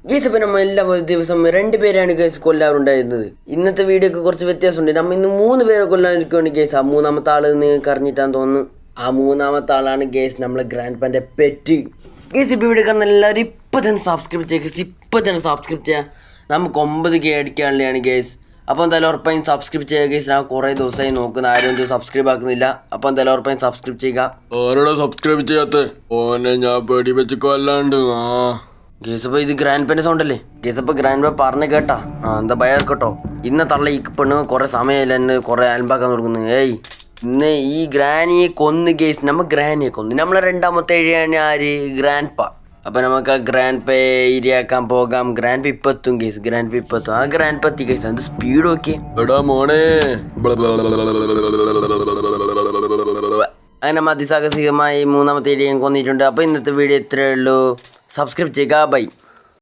Guys ഇപ്പം നമ്മൾ എല്ലാ ദിവസം 2 പേരാണ് ഗൈസ് കൊല്ലാറുണ്ടായിരുന്നത്. ഇന്നത്തെ വീഡിയോക്ക് കുറച്ച് വ്യത്യാസമുണ്ട്. നമ്മൾ ഇന്ന് 3 പേരെ കൊല്ലാനിരിക്കുകയാണ് ഗൈസ്. ആ മൂന്നാമത്തെ ആൾ നിങ്ങൾക്ക് അറിഞ്ഞിട്ടാന്ന് തോന്നുന്നു. ആ മൂന്നാമത്തെ ആളാണ് ഗൈസ് നമ്മളെ ഗ്രാൻഡ് പാൻ്റെ പെറ്റ്. ഗൈസ് ഇപ്പോൾ ഇവിടെ കാണുന്ന എല്ലാവരും ഇപ്പം തന്നെ സബ്സ്ക്രൈബ് ചെയ്യുക. ഇപ്പം തന്നെ സബ്സ്ക്രൈബ് ചെയ്യുക. നമുക്ക് 9K അടിക്കാനുള്ളതാണ് ഗൈസ്. അപ്പോൾ എന്തായാലും ഉറപ്പായും സബ്സ്ക്രൈബ് ചെയ്യുക ഗൈസ്. ഞാൻ കുറേ ദിവസമായി നോക്കുന്ന ആരും ഒന്നും സബ്സ്ക്രൈബ് ആക്കുന്നില്ല. അപ്പോൾ എന്തായാലും ഉറപ്പായും സബ്സ്ക്രൈബ് ചെയ്യുക. ആരോടാ സബ്സ്ക്രൈബ് ചെയ്യാത്ത ഓനെ ഞാൻ പേടി വെച്ച് കൊല്ലാണ്ട്. ഗേസ് അപ്പോൾ ഇത് ഗ്രാൻഡ് പാൻ്റെ സൗണ്ട് അല്ലേ? ഗേസ് അപ്പോൾ ഗ്രാൻഡ് പാ പറഞ്ഞ് കേട്ടാ എന്താ ഭയം കേട്ടോ. ഇന്ന തള്ള ഈ പെണ്ണ് കുറേ സമയമില്ല എന്നെ കുറേ അലമ്പാക്കാൻ തുടങ്ങുന്നു. ഇന്ന് ഈ ഗ്രാനിയെ കൊന്ന് ഗേസ്. നമ്മൾ ഗ്രാനിയെ കൊന്ന് നമ്മളെ രണ്ടാമത്തെ ഏരിയാണ് ആര്? ഗ്രാൻഡ് പാ. അപ്പം നമുക്ക് ആ ഗ്രാൻഡ് പേ ഏരിയാക്കാൻ പോകാം. ഗ്രാൻഡ് പേ ഇപ്പം എത്തും ഗേസ്. ഗ്രാൻഡ് പേ ഇപ്പം എത്തും. ആ ഗ്രാൻഡ് പേ എത്തി ഗേസ്. അത് സ്പീഡ് നോക്കിയേ. എടാ മോനെ. അങ്ങനെ അതിസാഹസികമായി മൂന്നാമത്തെ ഏരിയയും കൊന്നിട്ടുണ്ട്. അപ്പോൾ ഇന്നത്തെ വീഡിയോ ഇത്രയേ ഉള്ളൂ. സബ്സ്ക്രൈബ് ചെയ്യുക. ബൈ.